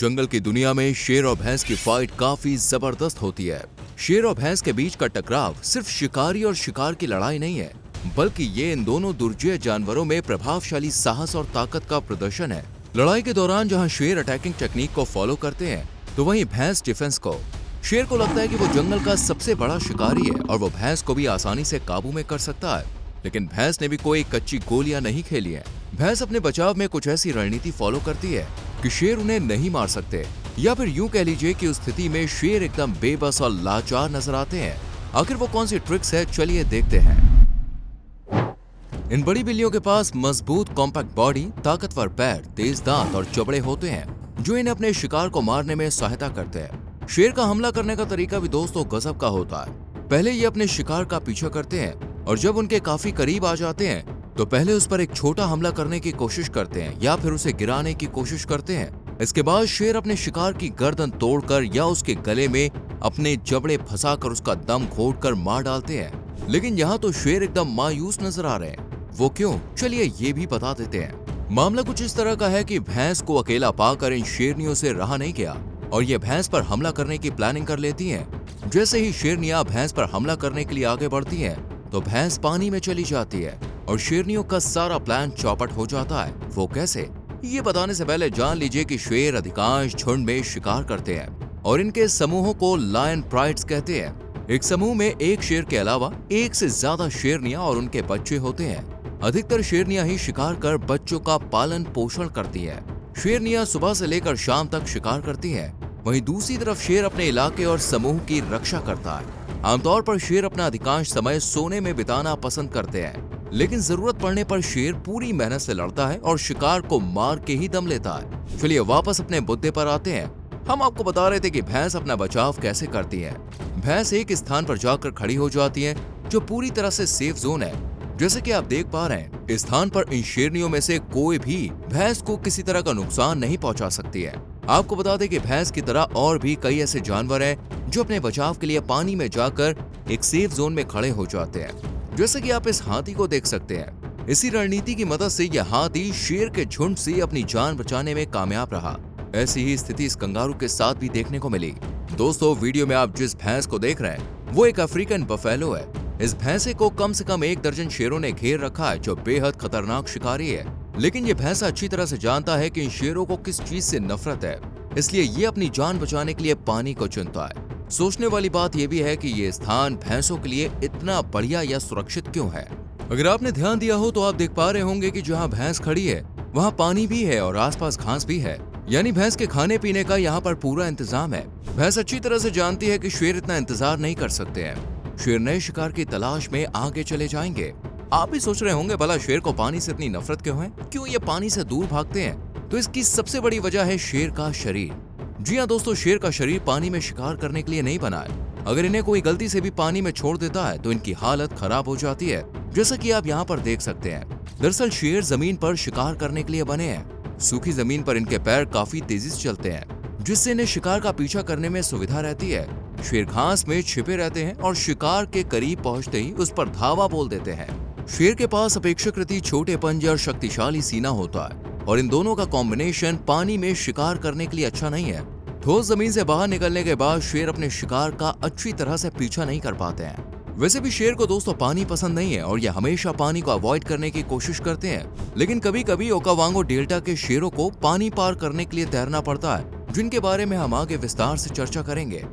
जंगल की दुनिया में शेर और भैंस की फाइट काफी जबरदस्त होती है। शेर और भैंस के बीच का टकराव सिर्फ शिकारी और शिकार की लड़ाई नहीं है, बल्कि ये इन दोनों दुर्जय जानवरों में प्रभावशाली साहस और ताकत का प्रदर्शन है। लड़ाई के दौरान जहां शेर अटैकिंग टेक्निक को फॉलो करते हैं, तो वहीं भैंस डिफेंस को। शेर को लगता है कि वो जंगल का सबसे बड़ा शिकारी है और वो भैंस को भी आसानी से काबू में कर सकता है, लेकिन भैंस ने भी कोई कच्ची गोलियां नहीं खेली है। भैंस अपने बचाव में कुछ ऐसी रणनीति फॉलो करती है कि शेर उन्हें नहीं मार सकते, या फिर यूं कह लीजिए कि उस स्थिति में शेर एकदम बेबस और लाचार नजर आते हैं। आखिर वो कौन सी ट्रिक्स है, चलिए देखते हैं। इन बड़ी बिल्लियों के पास मजबूत कॉम्पैक्ट बॉडी, ताकतवर पैर, तेज दांत और जबड़े होते हैं, जो इन्हें अपने शिकार को मारने में सहायता करते हैं। शेर का हमला करने का तरीका भी दोस्तों गजब का होता है। पहले ये अपने शिकार का पीछा करते हैं और जब उनके काफी करीब आ जाते हैं तो पहले उस पर एक छोटा हमला करने की कोशिश करते हैं या फिर उसे गिराने की कोशिश करते हैं। इसके बाद शेर अपने शिकार की गर्दन तोड़कर या उसके गले में अपने जबड़े फंसाकर उसका दम घोटकर मार डालते हैं। लेकिन यहाँ तो शेर एकदम मायूस नजर आ रहे हैं। वो क्यों, चलिए ये भी बता देते हैं। मामला कुछ इस तरह का है कि भैंस को अकेला पाकर इन शेरनियों से रहा नहीं गया और ये भैंस पर हमला करने की प्लानिंग कर लेती हैं। जैसे ही शेरनियां भैंस पर हमला करने के लिए आगे बढ़ती हैं, तो भैंस पानी में चली जाती है और शेरनियों का सारा प्लान चौपट हो जाता है। वो कैसे, ये बताने से पहले जान लीजिए कि शेर अधिकांश झुंड में शिकार करते हैं और इनके समूहों को लायन प्राइड्स कहते हैं। एक समूह में एक शेर के अलावा एक से ज्यादा शेरनियां और उनके बच्चे होते हैं। अधिकतर शेरनियां ही शिकार कर बच्चों का पालन पोषण करती है। शेरनियां सुबह से लेकर शाम तक शिकार करती हैं। वहीं दूसरी तरफ शेर अपने इलाके और समूह की रक्षा करता है। आमतौर पर शेर अपना अधिकांश समय सोने में बिताना पसंद करते हैं, लेकिन जरूरत पड़ने पर शेर पूरी मेहनत से लड़ता है और शिकार को मार के ही दम लेता है। चलिए वापस अपने मुद्दे पर आते हैं। हम आपको बता रहे थे कि भैंस अपना बचाव कैसे करती है। भैंस एक स्थान पर जाकर खड़ी हो जाती है जो पूरी तरह से सेफ जोन है। जैसे कि आप देख पा रहे हैं, इस स्थान पर इन शेरनियों में से कोई भी भैंस को किसी तरह का नुकसान नहीं पहुंचा सकती है। आपको बता दें कि भैंस की तरह और भी कई ऐसे जानवर हैं जो अपने बचाव के लिए पानी में जाकर एक सेफ जोन में खड़े हो जाते हैं। जैसे कि आप इस हाथी को देख सकते हैं। इसी रणनीति की मदद से यह हाथी शेर के झुंड से अपनी जान बचाने में कामयाब रहा। ऐसी ही स्थिति इस कंगारू के साथ भी देखने को मिली। दोस्तों, वीडियो में आप जिस भैंस को देख रहे हैं वो एक अफ्रीकन बफेलो है। इस भैंसे को कम से कम 1 दर्जन शेरों ने घेर रखा है, जो बेहद खतरनाक शिकारी है। लेकिन ये भैंसा अच्छी तरह से जानता है कि इन शेरों को किस चीज से नफरत है, इसलिए ये अपनी जान बचाने के लिए पानी को चुनता है। सोचने वाली बात यह भी है कि ये स्थान भैंसों के लिए इतना बढ़िया या सुरक्षित क्यों है। अगर आपने ध्यान दिया हो तो आप देख पा रहे होंगे कि जहाँ भैंस खड़ी है वहाँ पानी भी है और आसपास घास भी है, यानी भैंस के खाने पीने का यहाँ पर पूरा इंतजाम है। भैंस अच्छी तरह से जानती है कि शेर इतना इंतजार नहीं कर सकते हैं। शेर नए शिकार की तलाश में आगे चले जाएंगे। आप भी सोच रहे होंगे, भला शेर को पानी से इतनी नफरत क्यों है, क्यों ये पानी से दूर भागते हैं? तो इसकी सबसे बड़ी वजह है शेर का शरीर। जी हाँ दोस्तों, शेर का शरीर पानी में शिकार करने के लिए नहीं बना है। अगर इन्हें कोई गलती से भी पानी में छोड़ देता है तो इनकी हालत खराब हो जाती है, जैसा कि आप यहाँ पर देख सकते हैं। दरअसल शेर जमीन पर शिकार करने के लिए बने हैं। सूखी जमीन पर इनके पैर काफी तेजी से चलते हैं, जिससे इन्हें शिकार का पीछा करने में सुविधा रहती है। शेर घास में छिपे रहते हैं और शिकार के करीब पहुंचते ही उस पर धावा बोल देते हैं। शेर के पास अपेक्षाकृत छोटे पंजे और शक्तिशाली सीना होता है और इन दोनों का कॉम्बिनेशन पानी में शिकार करने के लिए अच्छा नहीं है। ठोस जमीन से बाहर निकलने के बाद शेर अपने शिकार का अच्छी तरह से पीछा नहीं कर पाते हैं। वैसे भी शेर को दोस्तों पानी पसंद नहीं है और ये हमेशा पानी को अवॉइड करने की कोशिश करते हैं। लेकिन कभी कभी ओकावांगो डेल्टा के शेरों को पानी पार करने के लिए तैरना पड़ता है, जिनके बारे में हम आगे विस्तार से चर्चा करेंगे।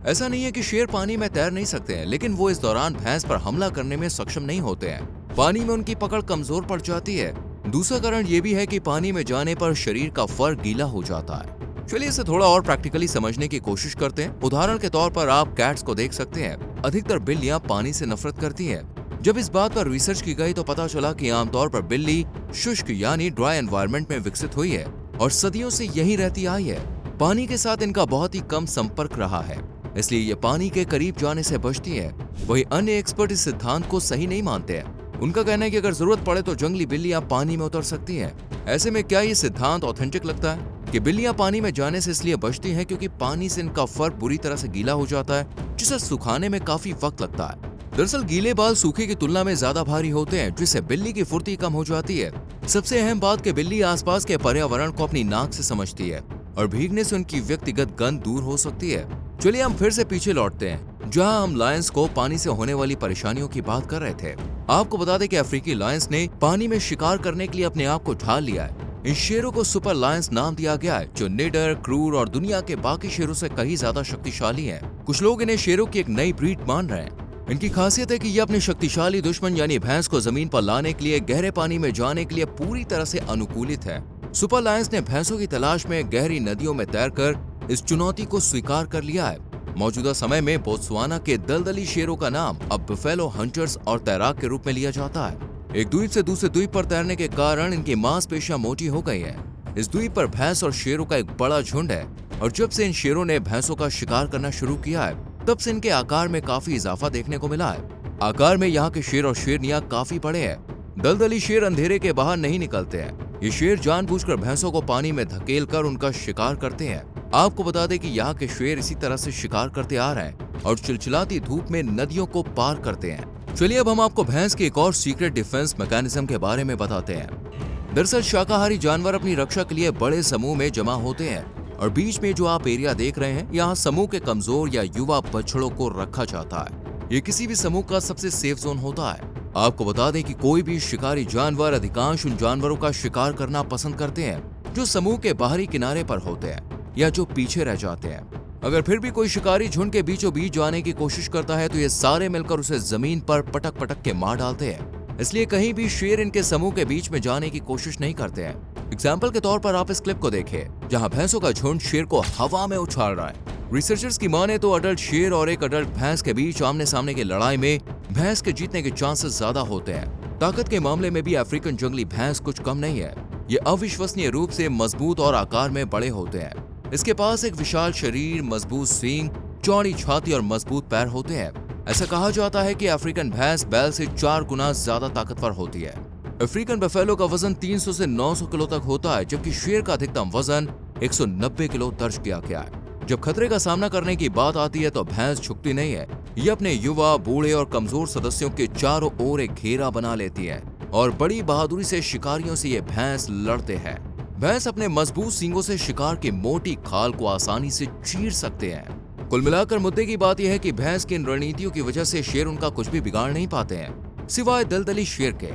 ऐसा नहीं है कि शेर पानी में तैर नहीं सकते हैं, लेकिन वो इस दौरान भैंस पर हमला करने में सक्षम नहीं होते हैं। पानी में उनकी पकड़ कमजोर पड़ जाती है। दूसरा कारण ये भी है कि पानी में जाने पर शरीर का फर गीला हो जाता है। चलिए इसे थोड़ा और प्रैक्टिकली समझने की कोशिश करते हैं। उदाहरण के तौर पर आप कैट्स को देख सकते हैं। अधिकतर बिल्लियां पानी से नफरत करती हैं। जब इस बात पर रिसर्च की गई तो पता चला कि आमतौर पर बिल्ली शुष्क यानी ड्राई एनवायरनमेंट में विकसित हुई है और सदियों से यही रहती आई है। पानी के साथ इनका बहुत ही कम संपर्क रहा है, इसलिए ये पानी के करीब जाने से बचती है। वही अन्य एक्सपर्ट इस सिद्धांत को सही नहीं मानते हैं। उनका कहना है कि अगर जरूरत पड़े तो जंगली बिल्लियां पानी में उतर सकती हैं। ऐसे में क्या ये सिद्धांत ऑथेंटिक लगता है कि बिल्लियां पानी में जाने से इसलिए बचती हैं क्योंकि पानी से इनका फर बुरी तरह से गीला हो जाता है, जिसे सुखाने में काफी वक्त लगता है। दरअसल गीले बाल सूखे की तुलना में ज्यादा भारी होते हैं, जिससे बिल्ली की फुर्ती कम हो जाती है। सबसे अहम बात कि बिल्ली आसपास के पर्यावरण को अपनी नाक से समझती है और भीगने से उनकी व्यक्तिगत गंध दूर हो सकती है। चलिए हम फिर से पीछे लौटते हैं, जहां हम लायंस को पानी से होने वाली परेशानियों की बात कर रहे थे। आपको बता दें कि अफ्रीकी लायंस ने पानी में शिकार करने के लिए अपने आप को ढाल लिया है। इन शेरों को सुपर लायंस नाम दिया गया है, जो निडर, क्रूर और दुनिया के बाकी शेरों से कहीं ज्यादा शक्तिशाली हैं। कुछ लोग इन्हें शेरों की एक नई ब्रीड मान रहे हैं। इनकी खासियत है कि ये अपने शक्तिशाली दुश्मन यानी भैंस को जमीन पर लाने के लिए गहरे पानी में जाने के लिए पूरी तरह से अनुकूलित है। सुपर लायंस ने भैंसों की तलाश में गहरी नदियों में तैरकर इस चुनौती को स्वीकार कर लिया है। मौजूदा समय में बोत्सवाना के दलदली शेरों का नाम अब बफेलो हंटर्स और तैराक के रूप में लिया जाता है। एक द्वीप से दूसरे द्वीप पर तैरने के कारण इनकी मांसपेशियां मोटी हो गई हैं। इस द्वीप पर भैंस और शेरों का एक बड़ा झुंड है और जब से इन शेरों ने भैंसों का शिकार करना शुरू किया है, तब से इनके आकार में काफी इजाफा देखने को मिला है। आकार में यहाँ के शेर और शेरनियां काफी बड़े हैं। दलदली शेर अंधेरे के बाहर नहीं निकलते हैं। ये शेर जानबूझकर भैंसों को पानी में धकेल कर उनका शिकार करते हैं। आपको बता दें कि यहाँ के शेर इसी तरह से शिकार करते आ रहे हैं और चिलचिलाती धूप में नदियों को पार करते हैं। चलिए अब हम आपको भैंस के एक और सीक्रेट डिफेंस मैकेनिज्म के बारे में बताते हैं। दरअसल शाकाहारी जानवर अपनी रक्षा के लिए बड़े समूह में जमा होते हैं और बीच में जो आप एरिया देख रहे हैं, यहाँ समूह के कमजोर या युवा बछड़ों को रखा जाता है। ये किसी भी समूह का सबसे सेफ जोन होता है। आपको बता दें कि कोई भी शिकारी जानवर अधिकांश उन जानवरों का शिकार करना पसंद करते हैं जो समूह के बाहरी किनारे पर होते हैं या जो पीछे रह जाते हैं। अगर फिर भी कोई शिकारी झुंड के बीचों बीच जाने की कोशिश करता है तो ये सारे मिलकर उसे जमीन पर पटक पटक के मार डालते हैं। इसलिए कहीं भी शेर इनके समूह के बीच में जाने की कोशिश नहीं करते हैं। एग्जाम्पल के तौर पर आप इस क्लिप को देखें, जहां भैंसों का झुंड शेर को हवा में उछाल रहा है। रिसर्चर्स की माने तो अडल्ट शेर और एक अडल्ट भैंस के बीच आमने सामने की लड़ाई में भैंस के जीतने के चांसेस ज्यादा होते हैं। ताकत के मामले में भी अफ्रीकन जंगली भैंस कुछ कम नहीं है। ये अविश्वसनीय रूप से मजबूत और आकार में बड़े होते हैं। इसके पास एक विशाल शरीर, मजबूत सींग, चौड़ी छाती और मजबूत पैर होते हैं। ऐसा कहा जाता है कि अफ्रीकन भैंस बैल से 4 गुना ज्यादा ताकतवर होती है। अफ्रीकन बफेलो का वजन 300 से 900 किलो तक होता है, जबकि शेर का अधिकतम वजन 190 किलो दर्ज किया गया है। जब खतरे का सामना करने की बात आती है तो भैंस झुकती नहीं है। ये अपने युवा, बूढ़े और कमजोर सदस्यों के चारों ओर एक घेरा बना लेती है और बड़ी बहादुरी से शिकारियों से ये भैंस लड़ते हैं। भैंस अपने मजबूत सींगों से शिकार की मोटी खाल को आसानी से चीर सकते हैं। कुल मिलाकर मुद्दे की बात यह है कि भैंस की इन रणनीतियों की वजह से शेर उनका कुछ भी बिगाड़ नहीं पाते हैं, सिवाय दलदली शेर के।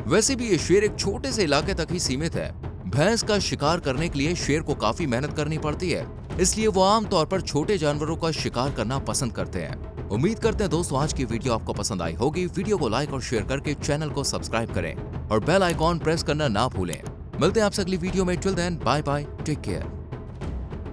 वैसे भी ये शेर एक छोटे से इलाके तक ही सीमित है। भैंस का शिकार करने के लिए शेर को काफी मेहनत करनी पड़ती है, इसलिए वो आमतौर पर छोटे जानवरों का शिकार करना पसंद करते हैं। उम्मीद करते हैं दोस्तों आज की वीडियो आपको पसंद आई होगी। वीडियो को लाइक और शेयर करके चैनल को सब्सक्राइब करें और बेल आइकॉन प्रेस करना ना भूलें। मिलते हैं आपसे अगली वीडियो में। Till then bye bye, take care.